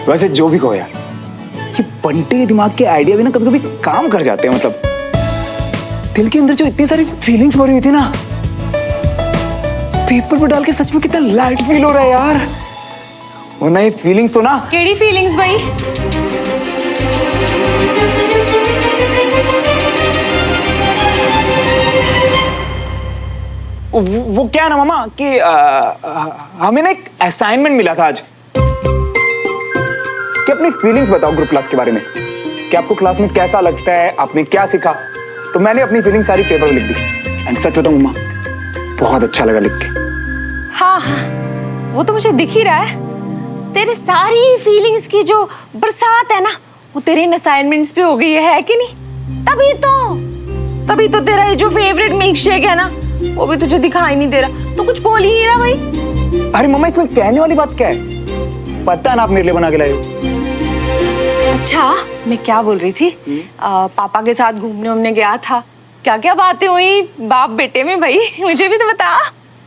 वैसे जो भी कहो यार, कि बंटे के दिमाग के आइडिया भी ना कभी कभी काम कर जाते हैं। मतलब दिल के अंदर जो इतनी सारी फीलिंग्स भरी हुई थी ना, पेपर पे डाल के सच में कितना लाइट फील हो रहा है यार। वो नई फीलिंग्स तो ना। केड़ी फीलिंग्स भाई? वो क्या है ना मामा कि हमें ना एक असाइनमेंट मिला था आज कि अपनी फीलिंग्स बताओ ग्रुप क्लास के बारे में, कि आपको क्लास में कैसा लगता है, आपने क्या सीखा। तो मैंने अपनी फीलिंग्स सारी पेपर में लिख दी। एंड सच बताऊं मामा, बहुत अच्छा लगा लिख के। हाँ वो तो मुझे दिख ही रहा है। तेरे सारी फीलिंग्स की जो बरसात है ना, वो तेरे इन असाइनमेंट्स पे हो गई है कि नहीं? तभी तो तेरा ये जो फेवरेट मिल्क शेक है ना, वो भी तुझे दिखाई नहीं दे रहा। तो कुछ बोल ही नहीं रहा भाई। अरे मम्मा, इसमें कहने वाली बात क्या है? पता है ना आप मेरे लिए बना के लाए हो। अच्छा, मैं क्या बोल रही थी, पापा के साथ घूमने उमने गया था, क्या क्या बातें हुई बाप बेटे में भाई, मुझे भी तो बता।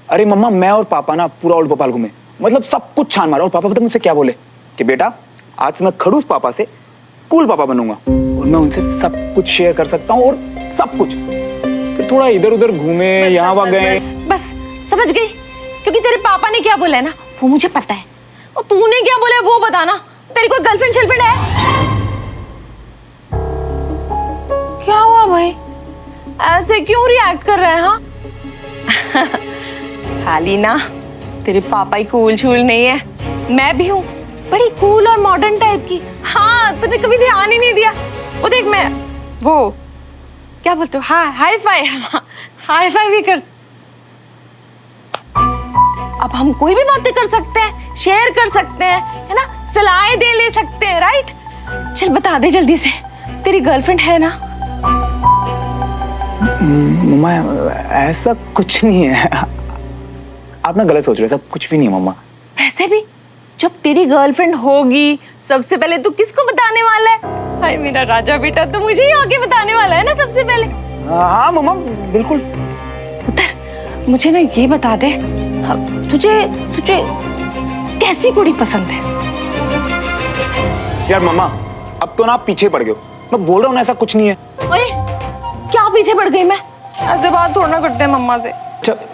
अरे मम्मा, मैं और पापा ना पूरा ओल्ड भोपाल घूमे, मतलब सब कुछ छान मारा। और पापा पता मुझसे क्या बोले कि बेटा आज से मैं खड़ूस पापा से कूल पापा बनूंगा और मैं उनसे सब कुछ शेयर कर सकता हूँ, और सब कुछ। फिर थोड़ा इधर उधर घूमे, यहाँ वहाँ गए। बस समझ गई, क्योंकि तेरे पापा ने क्या बोला है ना वो मुझे पता है, और तूने क्या बोला है वो बताना। तेरी कोई गर्लफ्रेंड शर्लफ्रेंड है? क्या हुआ भाई, ऐसे क्यों रिएक्ट कर रहे हैं? हाँ खाली ना तेरे पापा ही कूल शूल नहीं है, मैं भी हूँ बड़ी कूल और मॉडर्न टाइप की। हाँ तूने कभी ध्यान ही नहीं दिया। वो देख, मैं वो क्या बोलते हो, हाँ हाई फाई भी कर। अब हम कोई भी बातें कर सकते हैं, शेयर कर सकते हैं, है ना, सलाहें दे ले सकते हैं, राइट? चल बता दे जल्दी से, तेरी गर्लफ्रेंड है ना? मम्मा ऐसा कुछ नहीं है, आप ना गलत सोच रहे हैं। सब कुछ भी नहीं है मम्मा। वैसे भी जब तेरी गर्लफ्रेंड होगी सबसे पहले तू किसको बताने वाला है? हाय मेरा राजा बेटा, तो मुझे ही आगे बताने वाला है ना सबसे पहले। हाँ मम्मा बिल्कुल। उतर, मुझे ना ये बता दे, तुझे कैसी कुड़ी पसंद है? यार मम्मा, अब तो ना आप पीछे पड़ गए हो। मैं बोल रहा हूँ ना ऐसा कुछ नहीं है। ओए क्या पीछे पड़ गई मैं? ऐसे बात थोड़ा ना करते हैं मम्मा से।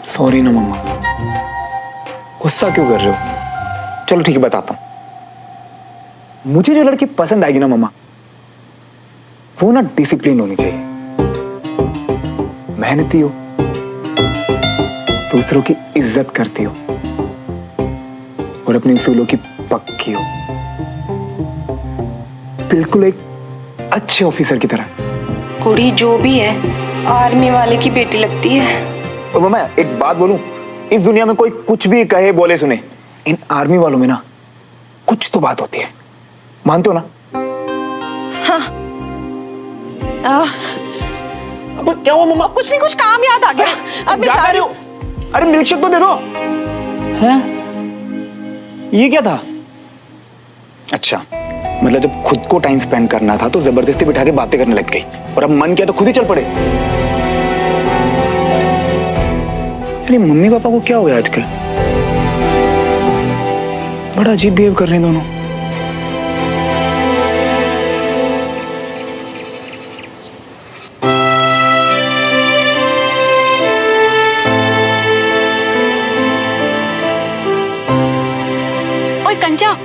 सॉरी ना मम्मा, गुस्सा क्यों कर रहे हो? चलो ठीक है, बताता हूँ। मुझे जो लड़की पसंद आएगी ना मम्मा, वो ना डिसिप्लिन होनी चाहिए, मेहनती हो, दूसरों की इज्जत करती हो और अपने उसूलों की पक्की हो, बिल्कुल एक अच्छे ऑफिसर की तरह। कुड़ी जो भी है आर्मी वाले की बेटी लगती है। और मम्मा एक बात बोलूं, इस दुनिया में कोई कुछ भी कहे बोले सुने, इन आर्मी वालों में ना कुछ तो बात होती है, मानते हो ना? हाँ अब क्या हुआ मम्मा? कुछ नहीं, कुछ काम याद आ गया। अब मैं जा रही हूँ। अरे मिल्क शेक तो दे दो। हैं? ये क्या था? अच्छा, मतलब जब खुद को टाइम स्पेंड करना था तो जबरदस्ती बिठा के बातें करने लग गई, और अब मन किया तो खुद ही चल पड़े। अरे मम्मी पापा को क्या हो गया आजकल? बड़ा अजीब बिहेव कर रहे हैं दोनों। ओए कंचा,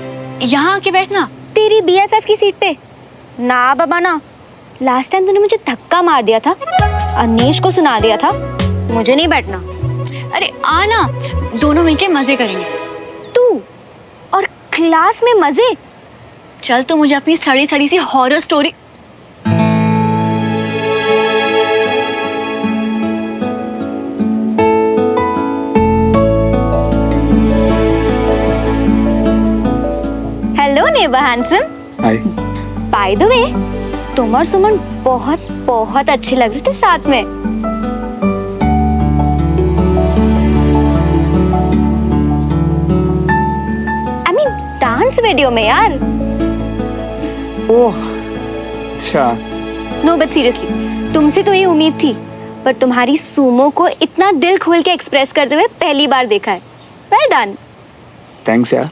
यहाँ आके बैठना। तेरी बीएफएफ की सीट पे ना बाबा ना। लास्ट टाइम तूने मुझे धक्का मार दिया था, अनीश को सुना दिया था, मुझे नहीं बैठना। अरे आना, दोनों मिलके मजे करेंगे। तू और क्लास में मजे? चल तो मुझे अपनी सड़ी सड़ी सी हॉरर स्टोरी। हेलो नेबा handsome. Hi. By the way, तुम और सुमन बहुत बहुत अच्छे लग रहे थे साथ में। आई मीन डांस वीडियो में यार। ओह अच्छा। नो बट सीरियसली, तुमसे तो ये उम्मीद थी, पर तुम्हारी सुमो को इतना दिल खोल के एक्सप्रेस करते हुए पहली बार देखा है। Well done. थैंक्स यार।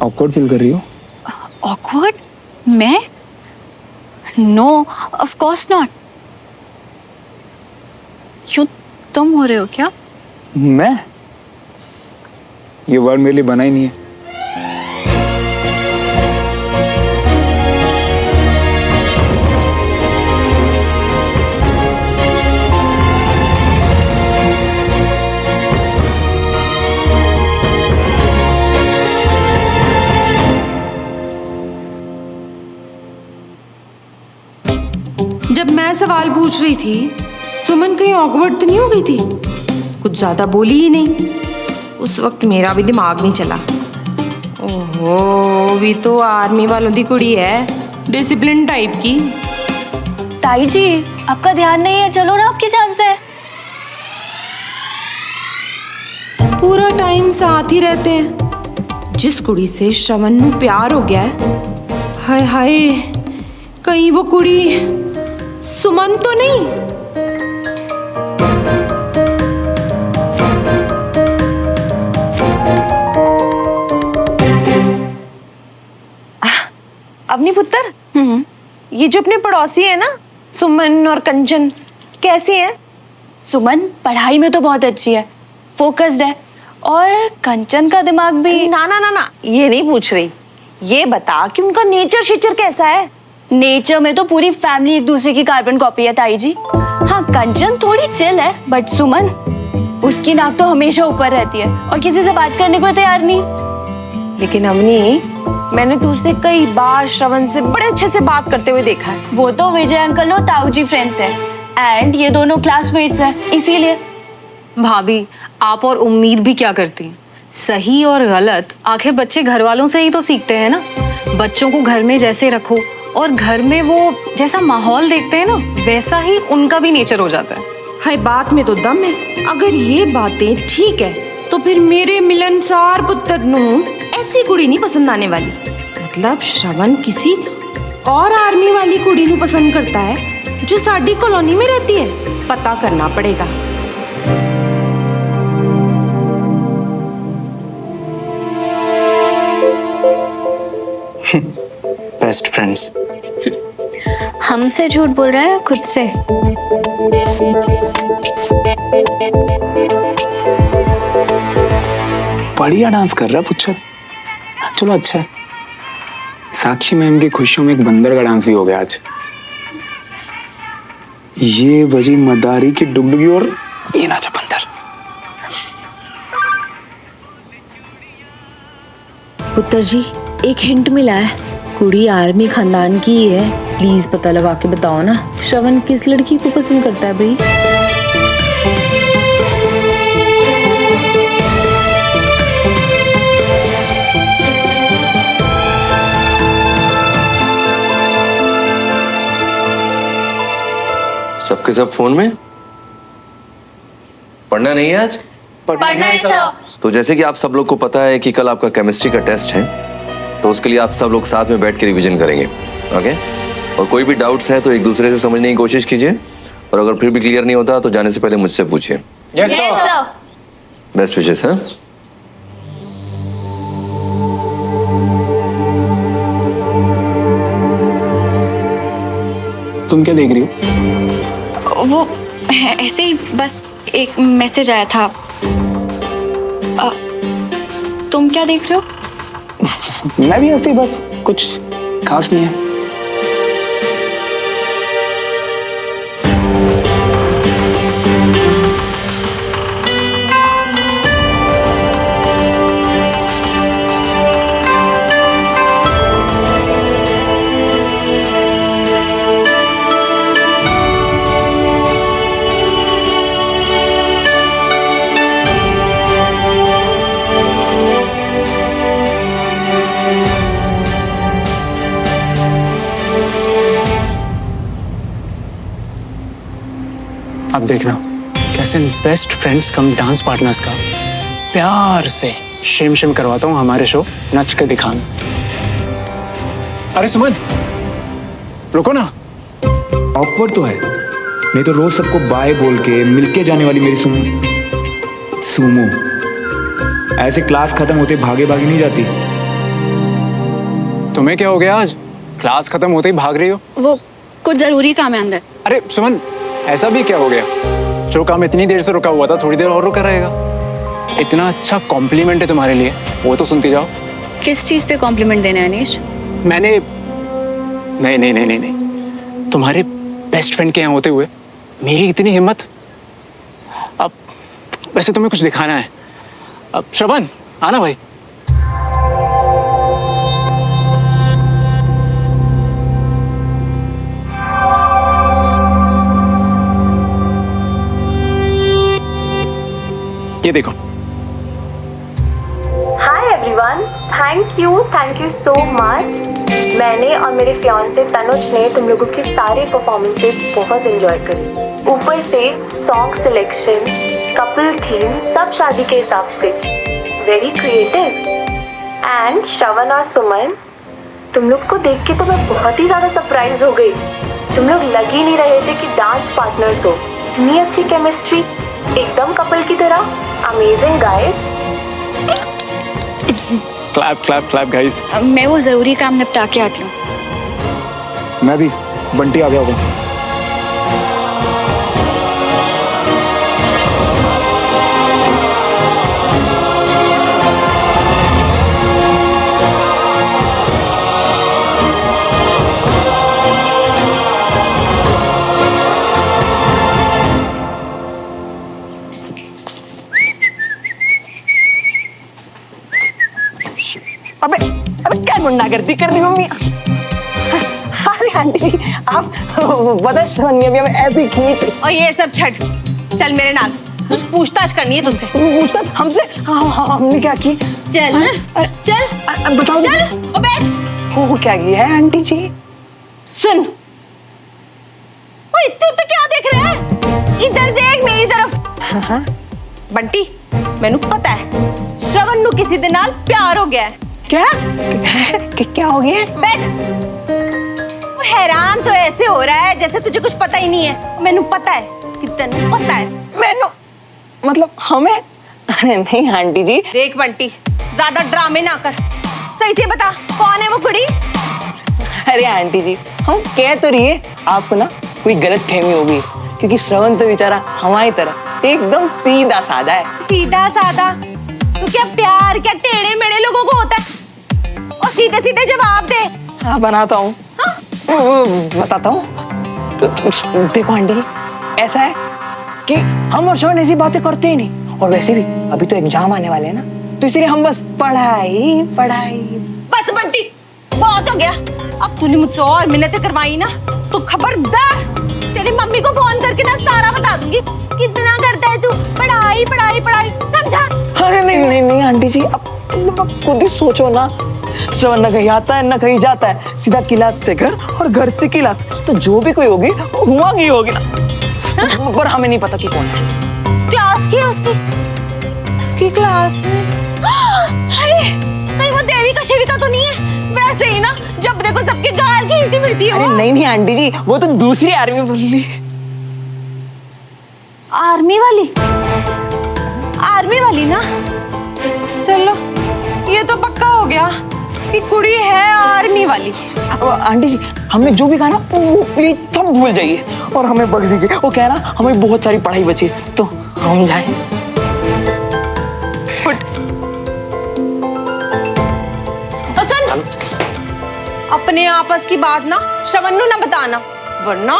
ऑकवर्ड फील कर रही हो? ऑकवर्ड? मैं? No, of course not. क्यों, तुम हो रहे हो क्या? मैं? ये वर्ड मेरे लिए बना ही नहीं है। जब मैं सवाल पूछ रही थी, सुमन कहीं ऑकवर्ड तो नहीं हो गई थी? कुछ ज्यादा बोली ही नहीं। उस वक्त मेरा भी दिमाग नहीं चला। ओहो, भी तो आर्मी वालों की कुड़ी है, डिसिप्लिन टाइप की। ताई जी, आपका ध्यान नहीं है, चलो ना, आपकी चांस है। पूरा टाइम साथ ही रहते हैं। जिस कुड़ी से श्रवण नू प्यार हो गया है, हाय हाय, कहीं वो कुड़ी सुमन तो नहीं? अपनी पुत्र, ये जो अपने पड़ोसी है ना, सुमन और कंचन, कैसी है? सुमन पढ़ाई में तो बहुत अच्छी है, फोकस्ड है, और कंचन का दिमाग भी। ना ना ना ना, ये नहीं पूछ रही। ये बता कि उनका नेचर शेचर कैसा है? नेचर में तो पूरी फैमिली एक दूसरे की कार्बन कॉपी है ताई जी। हाँ, कंचन थोड़ी चिल है, बट सुमन, उसकी नाक तो हमेशा ऊपर रहती है और किसी से बात करने को तैयार नहीं। लेकिन अमनी, मैंने तो उसे कई बार श्रवण से बड़े अच्छे से बात करते हुए देखा है। वो तो विजय अंकल और ताऊ जी फ्रेंड्स है, एंड ये दोनों क्लासमेट्स हैं, इसीलिए। भाभी, आप और उम्मीद भी क्या करती हैं? सही और गलत आखिर बच्चे घर वालों से ही तो सीखते हैं ना। बच्चों को घर में जैसे रखो और घर में वो जैसा माहौल देखते हैं ना, वैसा ही उनका भी नेचर हो जाता है। हाय, बात में तो दम है। अगर ये बातें ठीक है तो फिर मेरे मिलनसार पुत्र नू ऐसी कुड़ी नहीं पसंद आने वाली। मतलब श्रवण किसी और आर्मी वाली कुड़ी नू पसंद करता है जो साडी कॉलोनी में रहती है। पता करना पड़ेगा। Best friends. हमसे झूठ बोल रहा है, खुद से। बढ़िया डांस कर रहा है पुच्छर। चलो अच्छा है। साक्षी मैम की खुशियों में एक बंदर का डांस भी हो गया आज। ये बजी मदारी की डुगडुगी और ये नाचा बंदर। पुत्र जी, एक हिंट मिला है। कुड़ी आर्मी खानदान की ही है। प्लीज पता लगा के बताओ ना, श्रवण किस लड़की को पसंद करता है भाई? सबके सब फोन में? पढ़ना नहीं है आज? पढ़ना है सर। तो जैसे कि आप सब लोग को पता है कि कल आपका केमिस्ट्री का टेस्ट है, तो उसके लिए आप सब लोग साथ में बैठ के रिवीजन करेंगे, ओके? और कोई भी डाउट्स है तो एक दूसरे से समझने की कोशिश कीजिए, और अगर फिर भी क्लियर नहीं होता तो जाने से पहले मुझसे पूछिए। Yes sir. Best wishes. हाँ, तुम क्या देख रही हो? वो ऐसे ही बस एक मैसेज आया था। तुम क्या देख रहे हो? मैं भी ऐसे ही, बस कुछ खास नहीं है। अब देखना कैसे बेस्ट फ्रेंड्स कम डांस पार्टनर्स का प्यार से शेम शेम करवाता हूँ हमारे शो नच के दिखाना। अरे सुमन, रुको ना। ऑकवर्ड तो है, नहीं तो रोज सबको बाय बोल के मिलके जाने वाली मेरी सुमो ऐसे क्लास खत्म होते भागे भागे नहीं जाती। तुम्हें क्या हो गया आज? क्लास खत्म होते ही भाग रही हो? वो कुछ जरूरी काम है अंदर। अरे सुमन, ऐसा भी क्या हो गया? जो काम इतनी देर से रुका हुआ था थोड़ी देर और रुका रहेगा। इतना अच्छा कॉम्प्लीमेंट है तुम्हारे लिए, वो तो सुनती जाओ। किस चीज पे कॉम्प्लीमेंट देना है अनीश? मैंने नहीं नहीं नहीं नहीं नहीं, तुम्हारे बेस्ट फ्रेंड के यहाँ होते हुए मेरी इतनी हिम्मत। अब वैसे तुम्हें कुछ दिखाना है। अब श्रवण आना भाई। ये देखो। Hi everyone, thank you so much. मैंने और मेरे फियांसे तनुज ने तुम लोगों की सारी परफॉर्मेंसेस बहुत एंजॉय करी। ऊपर से सॉन्ग सिलेक्शन, कपल थीम सब शादी के हिसाब से, वेरी क्रिएटिव। एंड श्रवण और सुमन, तुम लोग को देख के तो मैं बहुत ही ज़्यादा सरप्राइज हो गई। तुम लोग लग ही नहीं रहे थे कि डांस पार्टनर्स हो। इतनी अच्छी केमिस्ट्री, एकदम कपल की तरह। Amazing guys. Clap clap clap guys. मैं वो जरूरी काम निपटा के आती हूँ। मैं भी। बंटी आ गया होगा। अबे अबे क्या गुंडागर्दी कर रही हो मम्मी? अरे आंटी जी, आप बता श्रवण अभी हमें ऐसे खींच। और ये सब छट, चल मेरे नाल, कुछ पूछताछ करनी है तुमसे। पूछता हमसे? हमने क्या की? चल चल बताओ। चल ओ बैठ। वो क्या की है आंटी जी? सुन, ओ इतने तो क्या देख रहा है? इधर देख मेरी तरफ। बंटी, मैनू पता है श्रवण नु किसी दे नाल प्यार हो गया है। क्या हो गया? बैठ। वो हैरान तो ऐसे हो रहा है जैसे तुझे कुछ पता ही नहीं है। मैनू पता है कि तन्नू पता है। मैनू मतलब हमें? अरे नहीं आंटी जी। देख बंटी, ज्यादा ड्रामे ना कर, सही से बता कौन है वो कुड़ी? अरे आंटी जी, हम कह तो रही है आपको ना कोई गलत फहमी होगी, क्योंकि श्रवण तो बेचारा हमारी तरह एकदम सीधा साधा है। सीधा साधा? तो क्या प्यार क्या टेढ़े मेढ़े लोगों को होता है? और सीधे सीधे जवाब दे। हाँ बनाता हूँ। बताता हूँ। देखो आंटी जी, ऐसा है कि हम और श्रवण ऐसी बातें करते ही नहीं, और वैसे भी अभी तो एग्जाम आने वाले हैं ना, तो इसलिए हम बस पढ़ाई पढ़ाई। बस बंटी, बहुत हो गया। अब तूने मुझसे और मिन्नतें करवाई ना तो खबरदार तेरी मम्मी को फोन करके ना सारा बता दूंगी। कितना करता है तू पढ़ाई पढ़ाई पढ़ाई, समझा? अरे नहीं नहीं नहीं आंटी जी, अब खुद ही सोचो ना, श्रवण न कहीं आता है न कहीं जाता है, सीधा क्लास से घर और घर से क्लास, तो जो भी कोई होगी वो हुआ की होगी ना। पर हमें नहीं पता कि कौन है। क्लास की है उसकी क्लास में। अरे कहीं वो देविका शिविका तो नहीं है? वैसे ही ना जब देखो सबके गाल खींचती फिरती है। अरे नहीं नहीं आंटी जी, वो तो दूसरी आर्मी बोली। आर्मी वाली ना? चलो ये तो पक्का हो गया कि कुड़ी है आर्मी वाली। आंटी जी, हमने जो भी कहा ना वो प्लीज सब भूल जाइए और हमें बख्श दीजिए। वो कह ना हमें बहुत सारी पढ़ाई बची है, तो हम जाएं। तो सुन, अपने आपस की बात ना श्रवण नु ना बताना, वरना।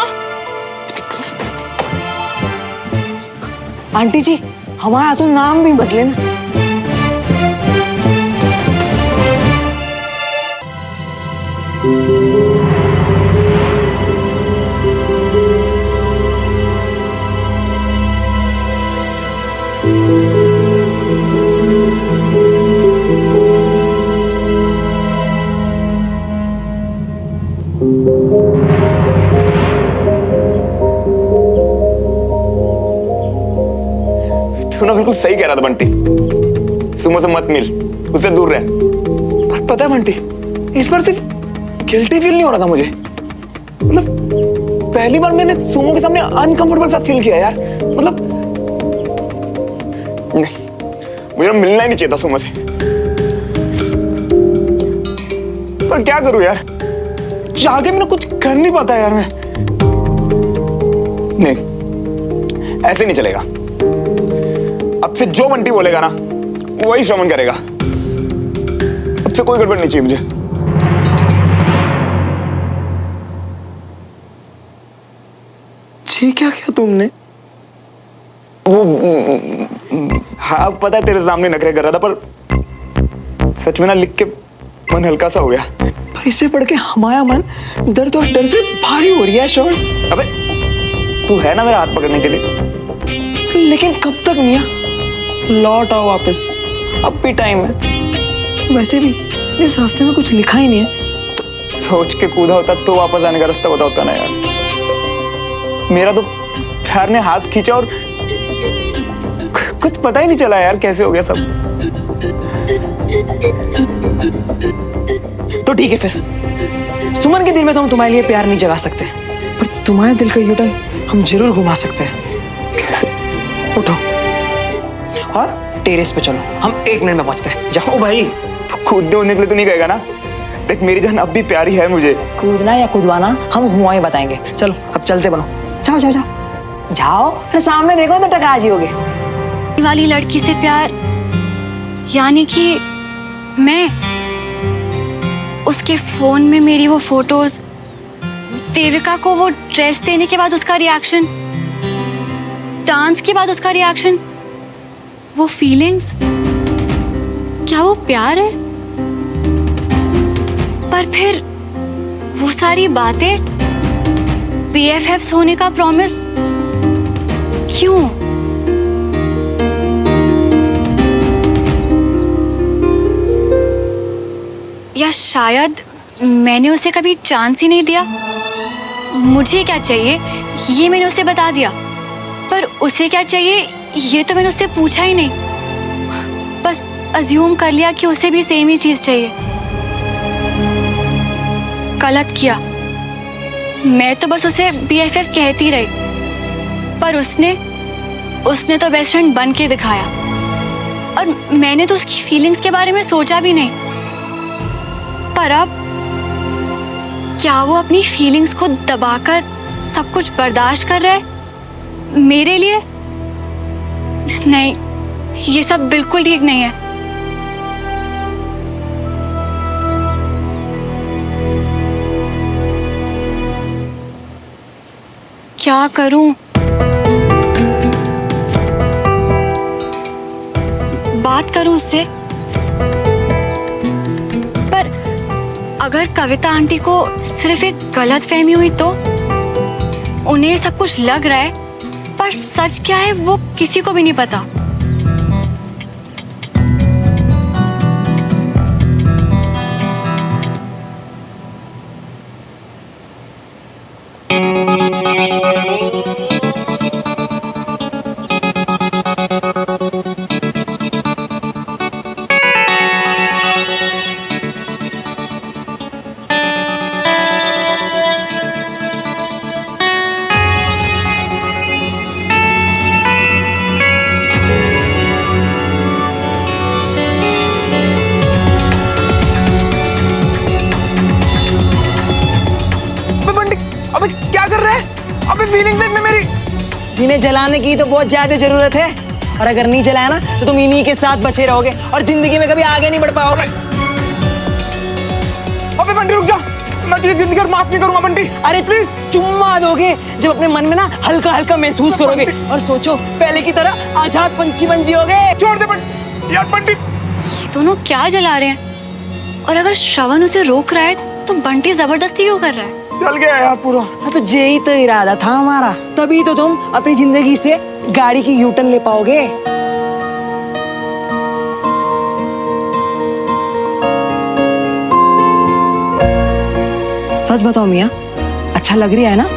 आंटी जी, हमारा तो नाम भी बदले ना। तूने बिल्कुल सही कह रहा था बंटी, सुमो से मत मिल, उससे दूर रह। पर पता है बंटी, इस बार सिर्फ गिल्टी फील नहीं हो रहा था मुझे। मतलब पहली बार मैंने सुमो के सामने अनकंफर्टेबल सा फील किया यार। मतलब नहीं, मुझे मिलना ही नहीं चाहिए था सुमो से। पर क्या करूं यार, जाके मैंने कुछ कर नहीं पाता यार मैं। नहीं, ऐसे नहीं चलेगा। अब से जो बंटी बोलेगा ना वही श्रवण करेगा। अब से कोई गड़बड़ नहीं चाहिए मुझे। जी क्या किया तुमने? वो हाँ पता है तेरे सामने नखरे कर रहा था, पर सच में ना लिख के मन हल्का सा हो गया। पर इससे पढ़ के हमारा मन दर्द और डर से भारी हो रही है श्रवण। अबे तू है ना मेरा हाथ पकड़ने के लिए। लेकिन कब तक मियाँ? लौट आओ वापस, अब भी टाइम है। वैसे भी जिस रास्ते में कुछ लिखा ही नहीं है तो सोच के कूदा होता तो वापस आने का रास्ता बता होता ना यार। मेरा तो प्यार ने हाथ खींचा और कुछ पता ही नहीं चला यार कैसे हो गया सब। तो ठीक है फिर, सुमन के दिल में तो हम तुम्हारे लिए प्यार नहीं जगा सकते, पर तुम्हारे दिल का यूटर्न हम जरूर घुमा सकते हैं। कैसे? उठो और टेरेस पे चलो, हम 1 मिनट में पहुंचते हैं। जाओ भाई। कूदने उड़ने के लिए तो नहीं कहेगा ना? देख मेरी जान अब भी प्यारी है मुझे। कूदना या कूदवाना हम हुआ ही बताएंगे। चलो अब चलते बनो, जाओ जाओ जाओ जाओ। अरे सामने देखो तो टकरा जी होगे। वाली लड़की से प्यार, यानी कि मैं उसके फोन में मेरी वो फोटोज, देविका को वो ड्रेस देने के बाद उसका रिएक्शन, डांस के बाद उसका रिएक्शन, वो फीलिंग्स, क्या वो प्यार है? पर फिर वो सारी बातें, BFFs होने का प्रॉमिस, क्यों? या शायद मैंने उसे कभी चांस ही नहीं दिया। मुझे क्या चाहिए ये मैंने उसे बता दिया, पर उसे क्या चाहिए ये तो मैंने उससे पूछा ही नहीं। बस अज्यूम कर लिया कि उसे भी सेम ही चीज चाहिए। गलत किया। मैं तो बस उसे BFF कहती रही, पर उसने तो बेस्ट फ्रेंड बन के दिखाया, और मैंने तो उसकी फीलिंग्स के बारे में सोचा भी नहीं। पर अब क्या वो अपनी फीलिंग्स को दबाकर सब कुछ बर्दाश्त कर रहा है मेरे लिए? नहीं, ये सब बिल्कुल ठीक नहीं है। क्या करूं? बात करूं उससे? पर अगर कविता आंटी को सिर्फ एक गलत फहमी हुई तो? उन्हें सब कुछ लग रहा है, पर सच क्या है वो किसी को भी नहीं पता। फीलिंग्स में मेरी। जिन्हें जलाने की तो बहुत ज्यादा जरूरत है, और अगर नहीं जलाया ना तो तुम इन्हीं के साथ बचे रहोगे और जिंदगी में कभी आगे नहीं बढ़ पाओगे। अबे बंटी रुक जा, मैं तुझे जिंदगी भर माफ नहीं करूंगा बंटी। अरे प्लीज चुम्मा दोगे जब अपने मन में ना हल्का हल्का महसूस करोगे और सोचो पहले की तरह आजाद पंछी बन जियोगे। छोड़ दे बंटी यार। बंटी ये दोनों क्या जला रहे हैं? और अगर श्रवण उसे रोक रहा है तो बंटी जबरदस्ती क्यों कर रहा है? चल गया यार पूरा। हाँ तो यही तो इरादा था हमारा, तभी तो तुम अपनी जिंदगी से गाड़ी की यूटर्न ले पाओगे। सच बताओ मियाँ, अच्छा लग रहा है ना?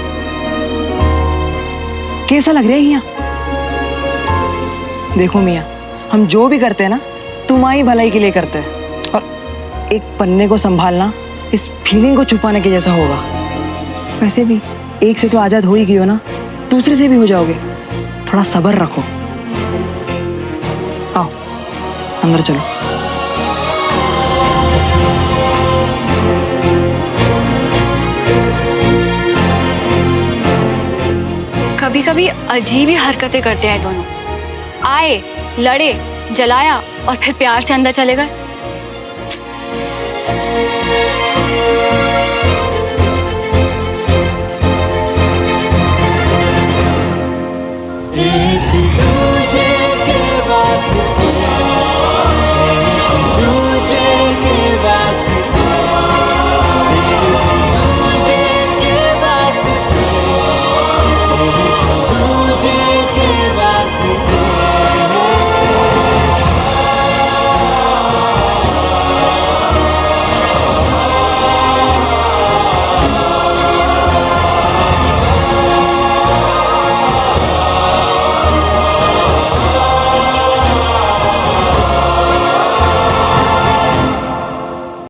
कैसा लग रहा है यहाँ? देखो मियाँ, हम जो भी करते हैं ना तुम्हारी भलाई के लिए करते हैं, और एक पन्ने को संभालना इस फीलिंग को छुपाने के जैसा होगा। वैसे भी एक से तो आजाद हो ही गई हो ना, दूसरे से भी हो जाओगे। थोड़ा सब्र रखो। आओ अंदर चलो। कभी कभी अजीब ही हरकतें करते हैं दोनों। आए, लड़े, जलाया और फिर प्यार से अंदर चले गए।